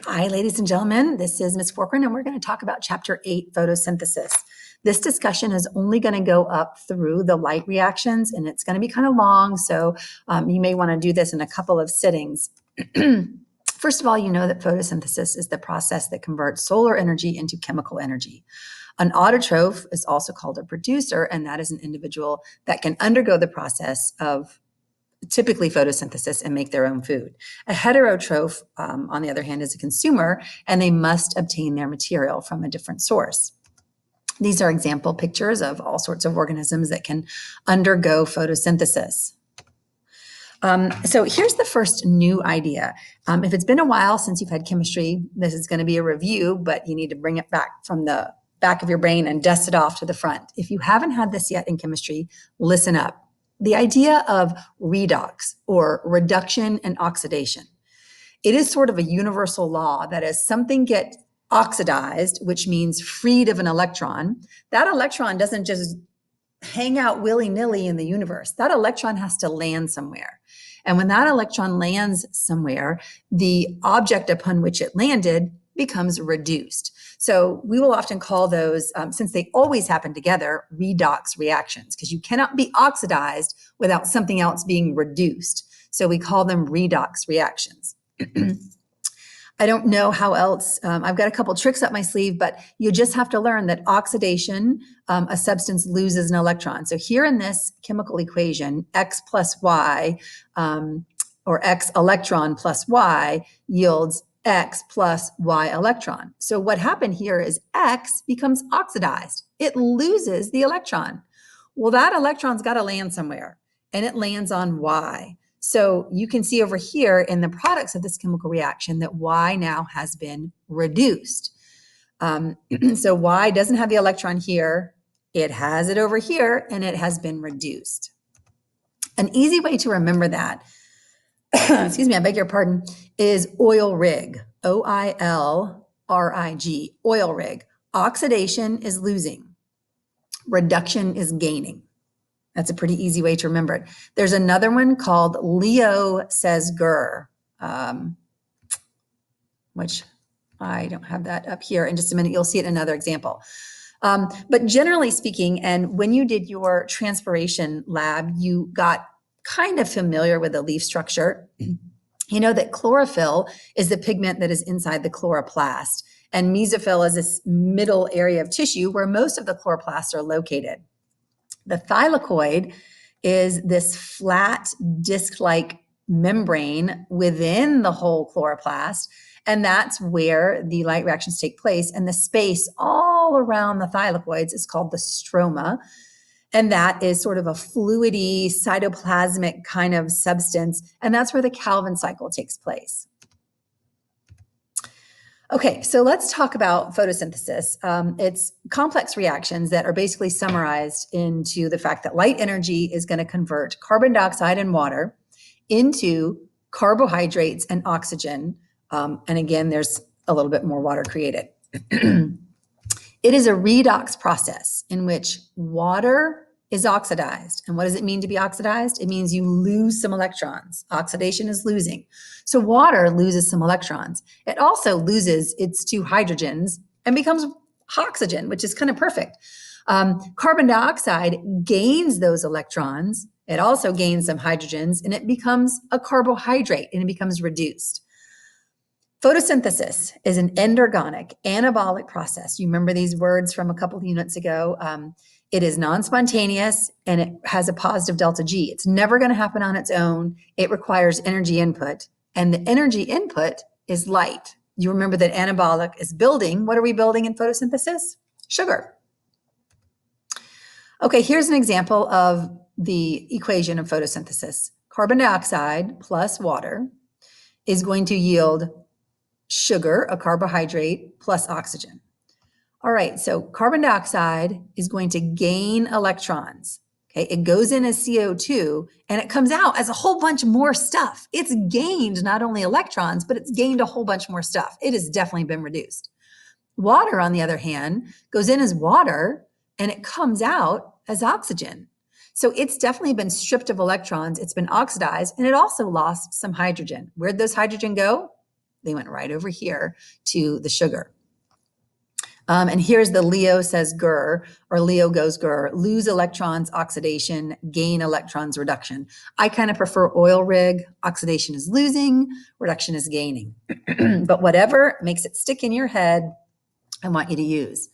Hi, ladies and gentlemen. This is Ms. Corcoran, and we're going to talk about Chapter 8, Photosynthesis. This discussion is only going to go up through the light reactions, and it's going to be kind of long, so you may want to do this in a couple of sittings. First of all, you know that photosynthesis is the process that converts solar energy into chemical energy. An autotroph is also called a producer, and that is an individual that can undergo the process of typically photosynthesis and make their own food. A heterotroph, on the other hand, is a consumer, and they must obtain their material from a different source. These are example pictures of all sorts of organisms that can undergo photosynthesis. So here's the first new idea. If it's been a while since you've had chemistry, this is going to be a review, but you need to bring it back from the back of your brain and dust it off to the front. If you haven't had this yet in chemistry, listen up. The idea of redox, or reduction and oxidation. It is sort of a universal law that as something gets oxidized, which means freed of an electron, that electron doesn't just hang out willy-nilly in the universe. That electron has to land somewhere. And when that electron lands somewhere, the object upon which it landed becomes reduced. So we will often call those, since they always happen together, redox reactions, because you cannot be oxidized without something else being reduced. So we call them redox reactions. I don't know how else, I've got a couple tricks up my sleeve, but you just have to learn that oxidation, a substance loses an electron. So here in this chemical equation, X plus Y, or X electron plus Y yields X plus Y electron. So what happened here is X becomes oxidized. It loses the electron. Well, that electron's got to land somewhere, and it lands on Y. So you can see over here in the products of this chemical reaction that Y now has been reduced. So Y doesn't have the electron here. It has it over here, and it has been reduced. An easy way to remember that, excuse me, I beg your pardon, is oil rig, O-I-L-R-I-G, oil rig. Oxidation is losing. Reduction is gaining. That's a pretty easy way to remember it. There's another one called Leo says Gur, which I don't have that up here. In just a minute, you'll see it in another example. But generally speaking, and when you did your transpiration lab, you got kind of familiar with the leaf structure. You know that chlorophyll is the pigment that is inside the chloroplast, and mesophyll is this middle area of tissue where most of the chloroplasts are located. The thylakoid is this flat disc-like membrane within the whole chloroplast, and that's where the light reactions take place. And the space all around the thylakoids is called the stroma, and that is sort of a fluidy, cytoplasmic kind of substance, and that's where the Calvin cycle takes place. Okay, so let's talk about photosynthesis. It's complex reactions that are basically summarized into the fact that light energy is going to convert carbon dioxide and water into carbohydrates and oxygen. And again, there's a little bit more water created. It is a redox process in which water is oxidized. And what does it mean to be oxidized? It means you lose some electrons. Oxidation is losing. So water loses some electrons. It also loses its two hydrogens and becomes oxygen, which is kind of perfect. Carbon dioxide gains those electrons. It also gains some hydrogens, and it becomes a carbohydrate, and it becomes reduced. Photosynthesis is an endergonic, anabolic process. You remember these words from a couple of units ago. It is non-spontaneous, and it has a positive delta G. It's never going to happen on its own. It requires energy input, and the energy input is light. You remember that anabolic is building. What are we building in photosynthesis? Sugar. Okay, here's an example of the equation of photosynthesis. Carbon dioxide plus water is going to yield sugar, a carbohydrate, plus oxygen. All right, so carbon dioxide is going to gain electrons. Okay, it goes in as CO2 and it comes out as a whole bunch more stuff. It's gained not only electrons, but it's gained a whole bunch more stuff. It has definitely been reduced. Water, on the other hand, goes in as water and it comes out as oxygen. So it's definitely been stripped of electrons. It's been oxidized, and it also lost some hydrogen. Where'd those hydrogen go? They went right over here to the sugar. And here's the Leo says GER, or Leo goes GER, lose electrons, oxidation, gain electrons, reduction. I kind of prefer oil rig. Oxidation is losing, reduction is gaining. But whatever makes it stick in your head, I want you to use.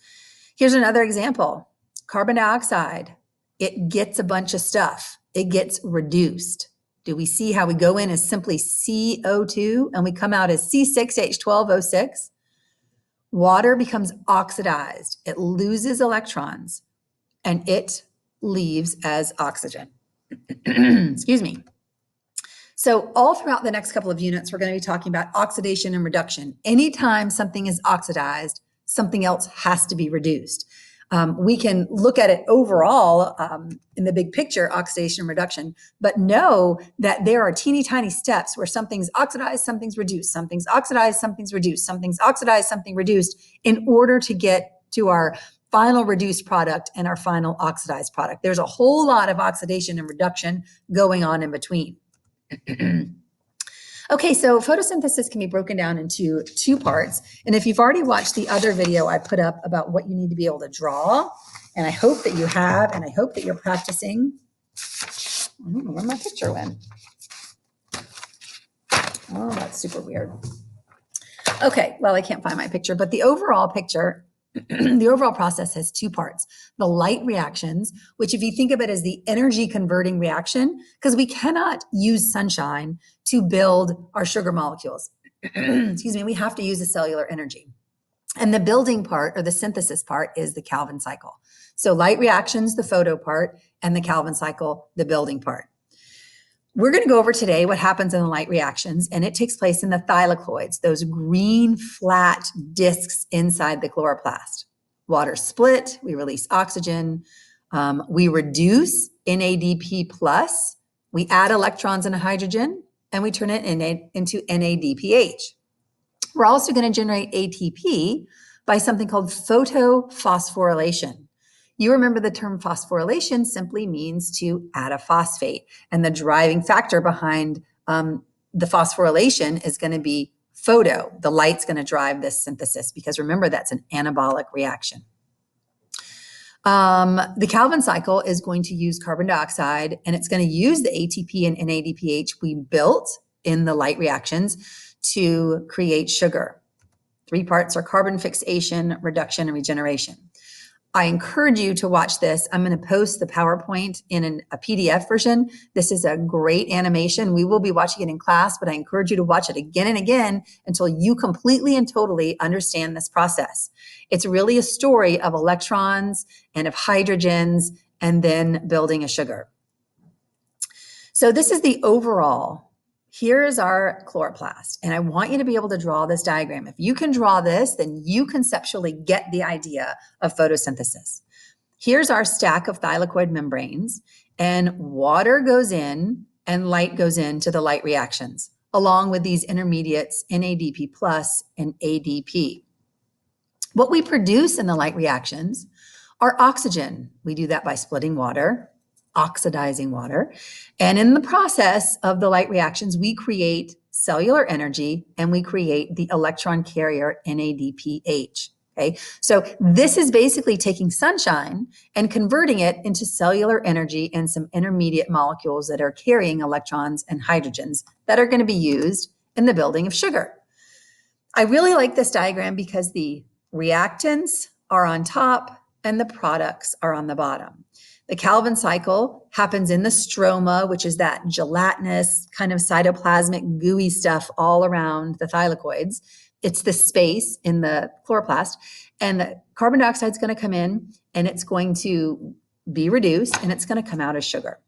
Here's another example. Carbon dioxide, it gets a bunch of stuff. It gets reduced. Do we see how we go in as simply CO2 and we come out as C6H12O6? Water becomes oxidized. It loses electrons and it leaves as oxygen. Excuse me. So all throughout the next couple of units, we're going to be talking about oxidation and reduction. Anytime something is oxidized, something else has to be reduced. We can look at it overall in the big picture, oxidation and reduction, but know that there are teeny tiny steps where something's oxidized, something's reduced, something's oxidized, something's reduced, something's oxidized, something reduced, in order to get to our final reduced product and our final oxidized product. There's a whole lot of oxidation and reduction going on in between. Okay, so photosynthesis can be broken down into two parts. And if you've already watched the other video I put up about what you need to be able to draw, and I hope that you have, and I hope that you're practicing. I don't know where my picture went. Oh, that's super weird. Okay, well, I can't find my picture, but the overall picture, the overall process has two parts. The light reactions, which if you think of it as the energy converting reaction, because we cannot use sunshine to build our sugar molecules. Excuse me, we have to use the cellular energy. And the building part, or the synthesis part, is the Calvin cycle. So light reactions, the photo part, and the Calvin cycle, the building part. We're going to go over today what happens in the light reactions, and it takes place in the thylakoids, those green flat discs inside the chloroplast. Water split, we release oxygen, we reduce NADP+, we add electrons and a hydrogen, and we turn it into NADPH. We're also going to generate ATP by something called photophosphorylation. You remember the term phosphorylation simply means to add a phosphate. And the driving factor behind the phosphorylation is going to be photo. The light's going to drive this synthesis because remember, that's an anabolic reaction. The Calvin cycle is going to use carbon dioxide, and it's going to use the ATP and NADPH we built in the light reactions to create sugar. Three parts are carbon fixation, reduction, and regeneration. I encourage you to watch this. I'm going to post the PowerPoint in a PDF version. This is a great animation. We will be watching it in class, but I encourage you to watch it again and again until you completely and totally understand this process. It's really a story of electrons and of hydrogens and then building a sugar. So this is the overall. Here's our chloroplast, and I want you to be able to draw this diagram. If you can draw this, then you conceptually get the idea of photosynthesis. Here's our stack of thylakoid membranes, and water goes in and light goes into the light reactions, along with these intermediates, NADP+ and ADP. What we produce in the light reactions are oxygen. We do that by splitting water, oxidizing water. And in the process of the light reactions, we create cellular energy and we create the electron carrier NADPH. Okay, so this is basically taking sunshine and converting it into cellular energy and some intermediate molecules that are carrying electrons and hydrogens that are going to be used in the building of sugar. I really like this diagram because the reactants are on top and the products are on the bottom. The Calvin cycle happens in the stroma, which is that gelatinous kind of cytoplasmic gooey stuff all around the thylakoids. It's the space in the chloroplast, and the carbon dioxide is going to come in and it's going to be reduced and it's going to come out as sugar.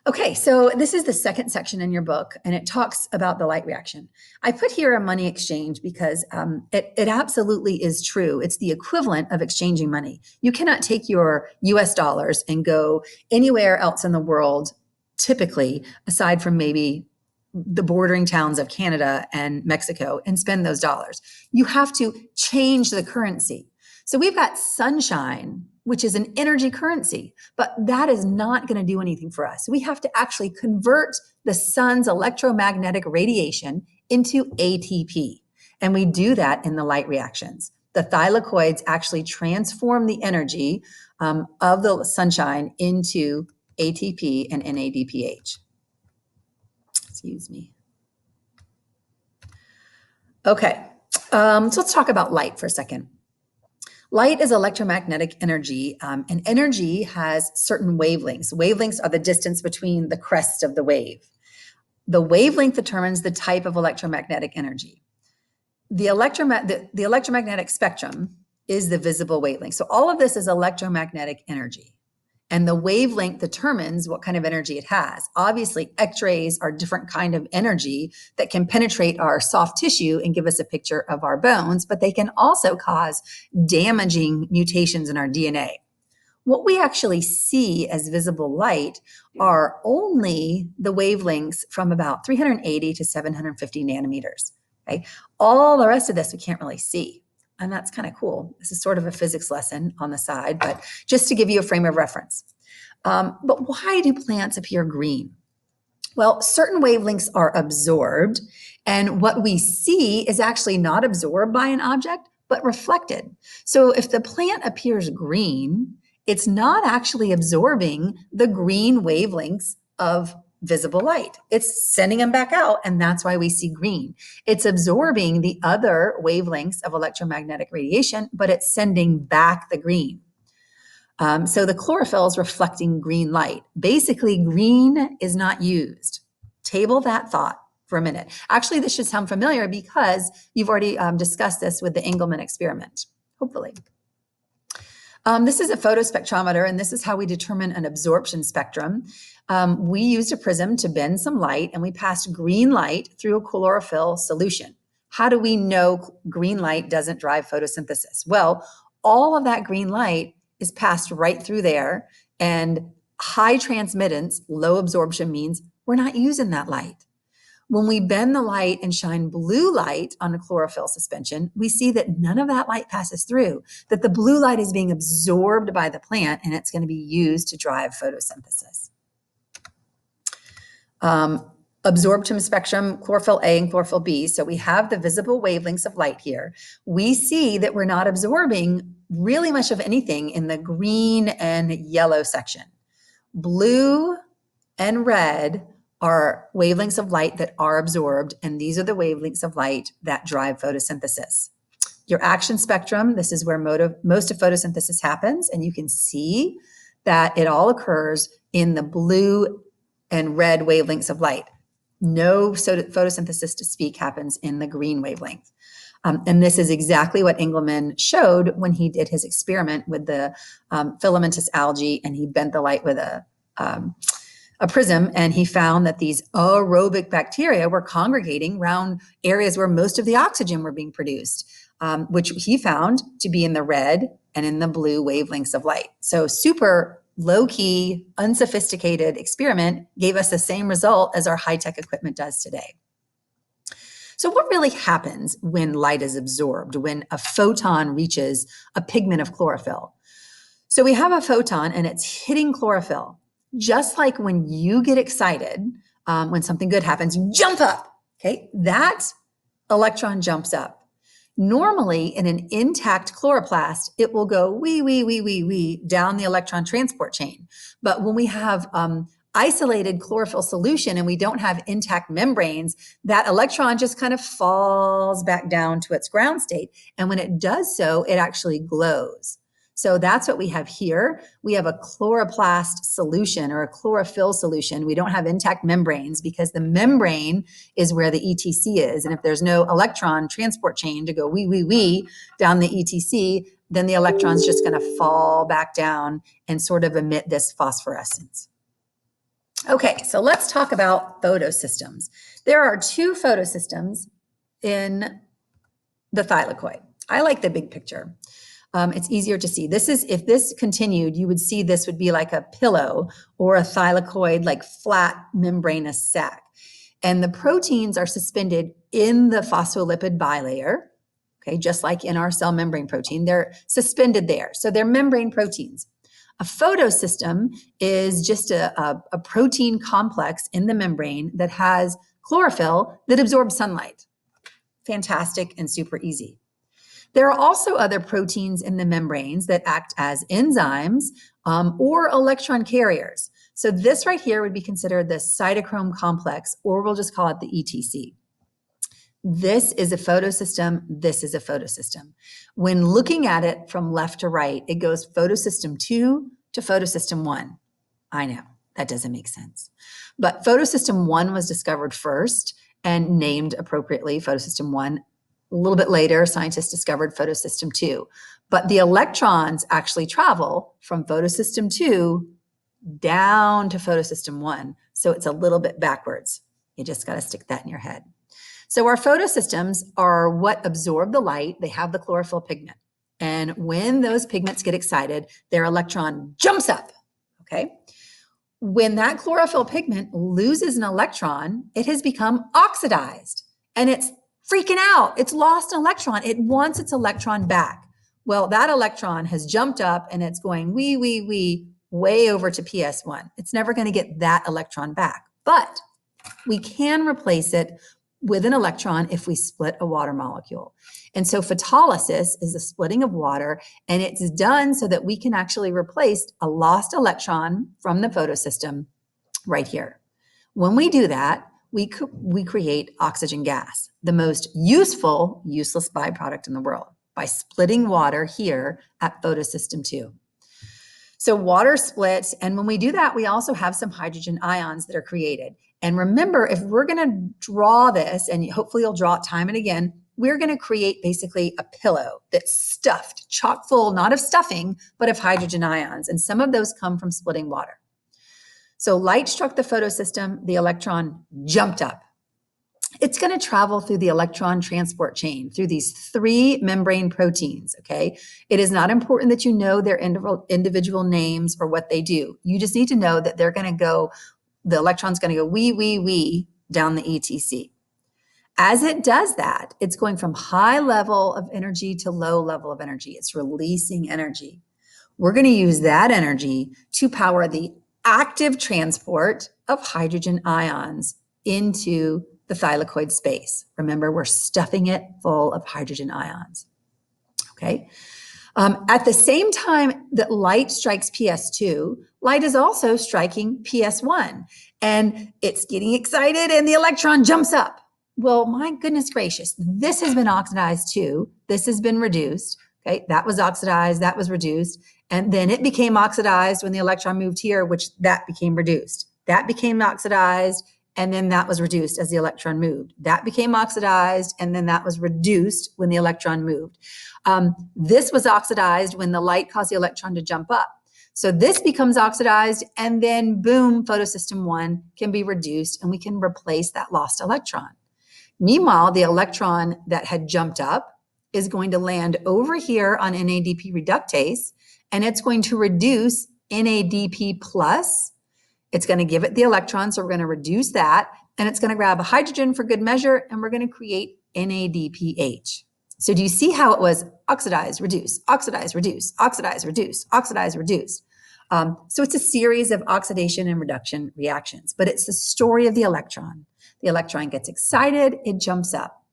Okay, so this is the second section in your book, and it talks about the light reaction. I put here a money exchange because it absolutely is true. It's the equivalent of exchanging money. You cannot take your US dollars and go anywhere else in the world, typically, aside from maybe the bordering towns of Canada and Mexico, and spend those dollars. You have to change the currency. So we've got sunshine, which is an energy currency, but that is not going to do anything for us. We have to actually convert the sun's electromagnetic radiation into ATP. And we do that in the light reactions. The thylakoids actually transform the energy of the sunshine into ATP and NADPH. Excuse me. Okay, so let's talk about light for a second. Light is electromagnetic energy, and energy has certain wavelengths. Wavelengths are the distance between the crest of the wave. The wavelength determines the type of electromagnetic energy. The electromagnetic spectrum is the visible wavelength. So all of this is electromagnetic energy. And the wavelength determines what kind of energy it has. Obviously, X-rays are a different kind of energy that can penetrate our soft tissue and give us a picture of our bones, but they can also cause damaging mutations in our DNA. What we actually see as visible light are only the wavelengths from about 380 to 750 nanometers. Okay? All the rest of this we can't really see. And that's kind of cool. This is sort of a physics lesson on the side, but just to give you a frame of reference. But why do plants appear green? Well, certain wavelengths are absorbed, and what we see is actually not absorbed by an object, but reflected. So if the plant appears green, it's not actually absorbing the green wavelengths of visible light. It's sending them back out, and that's why we see green. It's absorbing the other wavelengths of electromagnetic radiation, but it's sending back the green. So the chlorophyll is reflecting green light. Basically, green is not used. Table that thought for a minute. Actually, this should sound familiar because you've already discussed this with the Engelmann experiment, hopefully. This is a photospectrometer, and this is how we determine an absorption spectrum. We used a prism to bend some light, and we passed green light through a chlorophyll solution. How do we know green light doesn't drive photosynthesis? Well, all of that green light is passed right through there, and high transmittance, low absorption means we're not using that light. When we bend the light and shine blue light on a chlorophyll suspension, we see that none of that light passes through, that the blue light is being absorbed by the plant, and it's going to be used to drive photosynthesis. Absorption spectrum, chlorophyll A and chlorophyll B. So we have the visible wavelengths of light here. We see that we're not absorbing really much of anything in the green and yellow section. Blue and red are wavelengths of light that are absorbed, and these are the wavelengths of light that drive photosynthesis. Your action spectrum, this is where most of photosynthesis happens, and you can see that it all occurs in the blue and red wavelengths of light. No photosynthesis to speak happens in the green wavelength. And this is exactly what Engelmann showed when he did his experiment with the filamentous algae, and he bent the light with a prism, and he found that these aerobic bacteria were congregating around areas where most of the oxygen were being produced, which he found to be in the red and in the blue wavelengths of light. So super low-key, unsophisticated experiment gave us the same result as our high-tech equipment does today. So what really happens when light is absorbed, when a photon reaches a pigment of chlorophyll? So we have a photon and it's hitting chlorophyll. Just like when you get excited, when something good happens, you jump up, okay? That electron jumps up. Normally, in an intact chloroplast, it will go wee down the electron transport chain. But when we have isolated chlorophyll solution and we don't have intact membranes, that electron just kind of falls back down to its ground state. And when it does so, it actually glows. So that's what we have here. We have a chloroplast solution or a chlorophyll solution. We don't have intact membranes because the membrane is where the ETC is. And if there's no electron transport chain to go wee down the ETC, then the electron's just going to fall back down and sort of emit this phosphorescence. Okay, so let's talk about photosystems. There are two photosystems in the thylakoid. I like the big picture. It's easier to see. This is, if this continued, you would see this would be like a pillow or a thylakoid, like flat membranous sac. And the proteins are suspended in the phospholipid bilayer, okay, just like in our cell membrane protein. They're suspended there. So they're membrane proteins. A photosystem is just a protein complex in the membrane that has chlorophyll that absorbs sunlight. Fantastic and super easy. There are also other proteins in the membranes that act as enzymes or electron carriers. So this right here would be considered the cytochrome complex, or we'll just call it the ETC. This is a photosystem. This is a photosystem. When looking at it from left to right, it goes photosystem 2 to photosystem 1. I know, that doesn't make sense. But photosystem 1 was discovered first and named appropriately photosystem 1. A little bit later, scientists discovered photosystem 2. But the electrons actually travel from photosystem 2 down to photosystem 1. So it's a little bit backwards. You just got to stick that in your head. So our photosystems are what absorb the light. They have the chlorophyll pigment. And when those pigments get excited, their electron jumps up, okay? When that chlorophyll pigment loses an electron, it has become oxidized and it's freaking out. It's lost an electron. It wants its electron back. Well, that electron has jumped up and it's going way over to PS1. It's never going to get that electron back, but we can replace it with an electron if we split a water molecule. And so photolysis is the splitting of water, and it's done so that we can actually replace a lost electron from the photosystem right here. When we do that, we create oxygen gas, the most useless byproduct in the world, by splitting water here at photosystem 2. So water splits, and when we do that, we also have some hydrogen ions that are created. And remember, if we're going to draw this, and hopefully you'll draw it time and again, we're going to create basically a pillow that's stuffed, chock full, not of stuffing, but of hydrogen ions. And some of those come from splitting water. So light struck the photosystem, the electron jumped up. It's going to travel through the electron transport chain through these 3 membrane proteins, okay? It is not important that you know their individual names or what they do. You just need to know that they're going to go, the electron's going to go wee down the ETC. As it does that, it's going from high level of energy to low level of energy. It's releasing energy. We're going to use that energy to power the active transport of hydrogen ions into the thylakoid space. Remember, we're stuffing it full of hydrogen ions, okay? At the same time that light strikes PS2, light is also striking PS1, and it's getting excited and the electron jumps up. Well, my goodness gracious, this has been oxidized too. This has been reduced, okay? That was oxidized, that was reduced, and then it became oxidized when the electron moved here, which that became reduced. That became oxidized, and then that was reduced as the electron moved. That became oxidized, and then that was reduced when the electron moved. This was oxidized when the light caused the electron to jump up. So this becomes oxidized, and then boom, photosystem 1 can be reduced, and we can replace that lost electron. Meanwhile, the electron that had jumped up is going to land over here on NADP reductase, and it's going to reduce NADP plus. It's going to give it the electron, so we're going to reduce that, and it's going to grab a hydrogen for good measure, and we're going to create NADPH. So do you see how it was oxidize, reduce, oxidize, reduce, oxidize, reduce, oxidize, reduce? So it's a series of oxidation and reduction reactions, but it's the story of the electron. The electron gets excited, it jumps up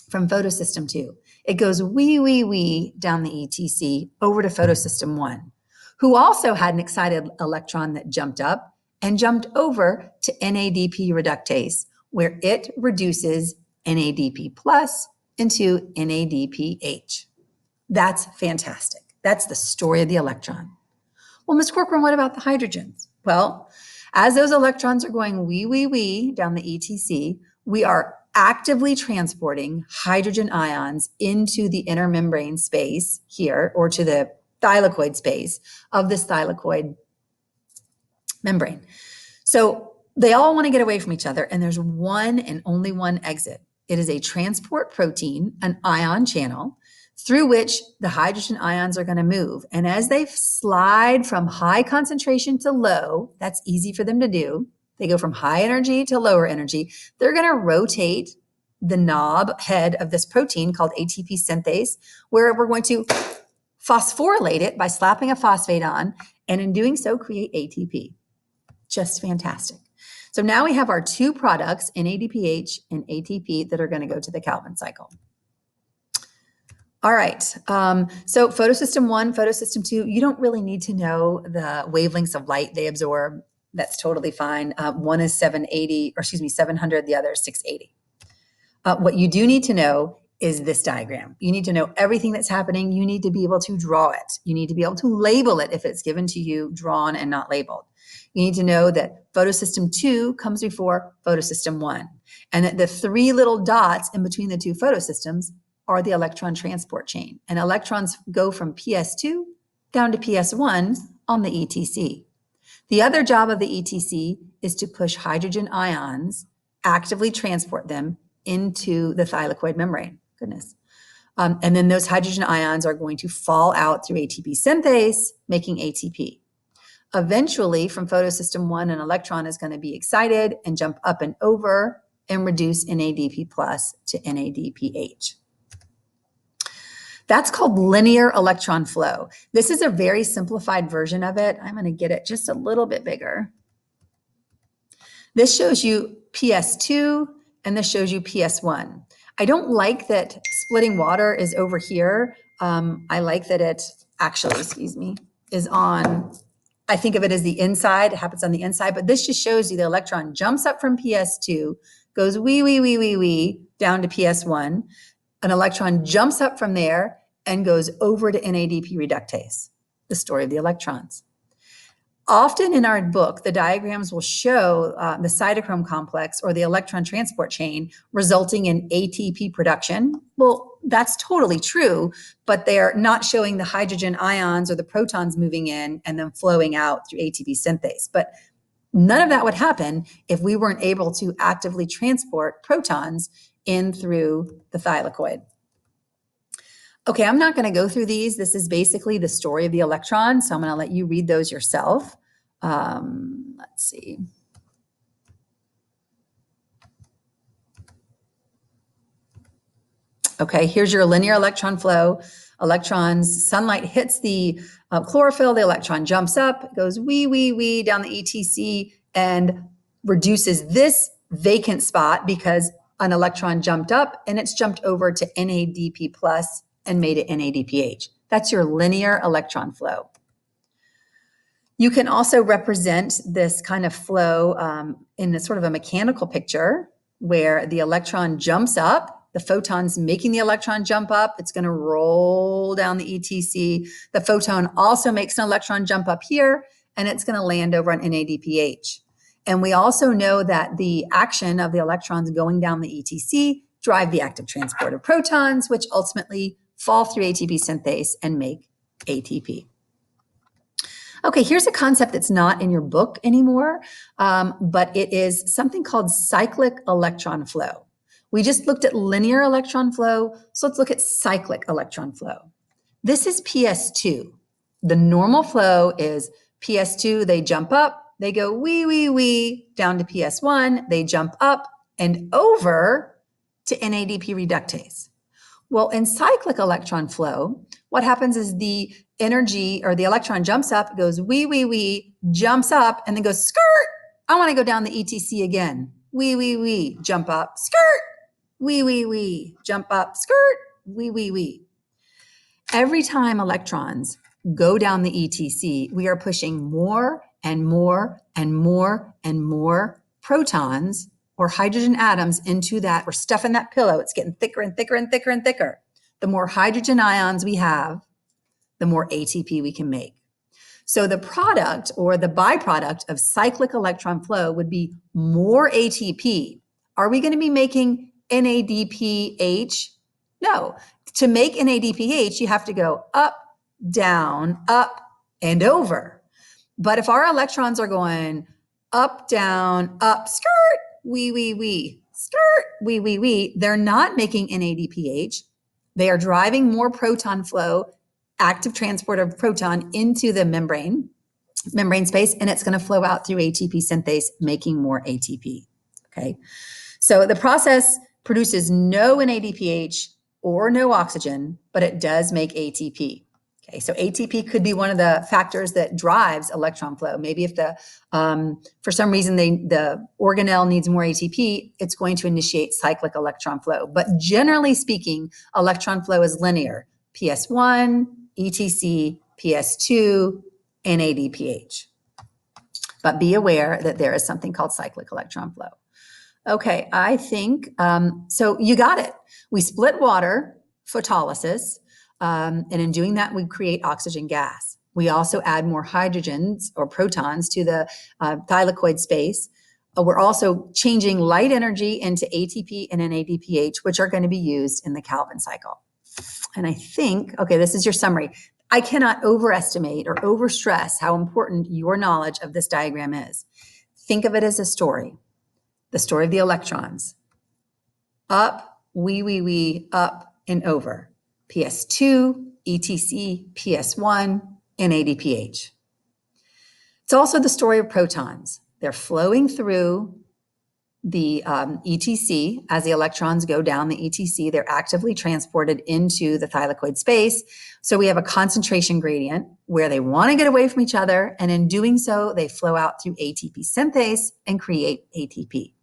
from photosystem 2. It goes wee down the ETC over to photosystem 1, who also had an excited electron that jumped up and jumped over to NADP reductase, where it reduces NADP plus into NADPH. That's fantastic. That's the story of the electron. Well, Ms. Corcoran, what about the hydrogens? Well, as those electrons are going wee down the ETC, we are actively transporting hydrogen ions into the inner membrane space here, or to the thylakoid space of this thylakoid membrane. So they all want to get away from each other, and there's one and only one exit. It is a transport protein, an ion channel, through which the hydrogen ions are going to move. And as they slide from high concentration to low, that's easy for them to do. They go from high energy to lower energy. They're going to rotate the knob head of this protein called ATP synthase, where we're going to phosphorylate it by slapping a phosphate on, and in doing so, create ATP. Just fantastic. So now we have our two products, NADPH and ATP, that are going to go to the Calvin cycle. All right, so photosystem 1, photosystem 2, you don't really need to know the wavelengths of light they absorb. That's totally fine. One is 700, the other is 680. What you do need to know is this diagram. You need to know everything that's happening. You need to be able to draw it. You need to be able to label it if it's given to you drawn and not labeled. You need to know that photosystem 2 comes before photosystem 1, and that the three little dots in between the two photosystems are the electron transport chain. And electrons go from PS2 down to PS1 on the ETC. The other job of the ETC is to push hydrogen ions, actively transport them into the thylakoid membrane. Goodness. And then those hydrogen ions are going to fall out through ATP synthase, making ATP. Eventually, from photosystem 1, an electron is going to be excited and jump up and over and reduce NADP plus to NADPH. That's called linear electron flow. This is a very simplified version of it. I'm going to get it just a little bit bigger. This shows you PS2 and this shows you PS1. I don't like that splitting water is over here. I like that it actually, is on, I think of it as the inside. It happens on the inside, but this just shows you the electron jumps up from PS2, goes wee down to PS1. An electron jumps up from there and goes over to NADP reductase, the story of the electrons. Often in our book, the diagrams will show the cytochrome complex or the electron transport chain resulting in ATP production. Well, that's totally true, but they're not showing the hydrogen ions or the protons moving in and then flowing out through ATP synthase. But none of that would happen if we weren't able to actively transport protons in through the thylakoid. Okay, I'm not going to go through these. This is basically the story of the electron, so I'm going to let you read those yourself. Let's see. Okay, here's your linear electron flow. Electrons, sunlight hits the chlorophyll, the electron jumps up, goes wee down the ETC and reduces this vacant spot because an electron jumped up and it's jumped over to NADP plus and made it NADPH. That's your linear electron flow. You can also represent this kind of flow in a sort of a mechanical picture where the electron jumps up, the photon's making the electron jump up, it's going to roll down the ETC. The photon also makes an electron jump up here, and it's going to land over on NADPH. And we also know that the action of the electrons going down the ETC drive the active transport of protons, which ultimately fall through ATP synthase and make ATP. Okay, here's a concept that's not in your book anymore, but it is something called cyclic electron flow. We just looked at linear electron flow, so let's look at cyclic electron flow. This is PS2. The normal flow is PS2, they jump up, they go wee down to PS1, they jump up and over to NADP reductase. Well, in cyclic electron flow, what happens is the energy or the electron jumps up, goes wee, jumps up, and then goes skirt. I want to go down the ETC again. Wee, jump up, skirt. Wee, jump up, skirt. Wee. Every time electrons go down the ETC, we are pushing more and more protons or hydrogen atoms into that. We're stuffing that pillow. It's getting thicker and thicker. The more hydrogen ions we have, the more ATP we can make. So the product or the byproduct of cyclic electron flow would be more ATP. Are we going to be making NADPH? No. To make NADPH, you have to go up, down, up, and over. But if our electrons are going up, down, up, skirt, wee, skirt, wee, they're not making NADPH. They are driving more proton flow, active transport of proton into the membrane space, and it's going to flow out through ATP synthase, making more ATP. Okay, so the process produces no NADPH or no oxygen, but it does make ATP. Okay, so ATP could be one of the factors that drives electron flow. Maybe if for some reason the organelle needs more ATP, it's going to initiate cyclic electron flow. But generally speaking, electron flow is linear. PS1, ETC, PS2, NADPH. But be aware that there is something called cyclic electron flow. Okay, I think, so you got it. We split water, photolysis, and in doing that, we create oxygen gas. We also add more hydrogens or protons to the thylakoid space. We're also changing light energy into ATP and NADPH, which are going to be used in the Calvin cycle. And I think, okay, this is your summary. I cannot overestimate or overstress how important your knowledge of this diagram is. Think of it as a story. The story of the electrons. Up, up, and over. PS2, ETC, PS1, and NADPH. It's also the story of protons. They're flowing through the ETC. As the electrons go down the ETC, they're actively transported into the thylakoid space. So we have a concentration gradient where they want to get away from each other, and in doing so, they flow out through ATP synthase and create ATP.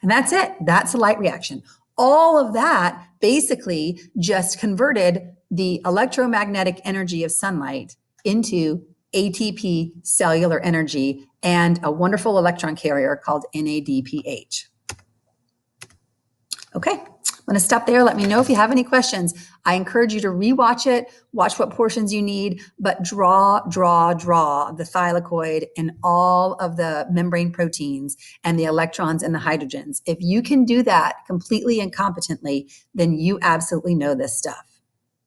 And that's it. That's a light reaction. All of that basically just converted the electromagnetic energy of sunlight into ATP cellular energy and a wonderful electron carrier called NADPH. Okay, I'm going to stop there. Let me know if you have any questions. I encourage you to rewatch it, watch what portions you need, but draw the thylakoid and all of the membrane proteins and the electrons and the hydrogens. If you can do that completely and competently, then you absolutely know this stuff.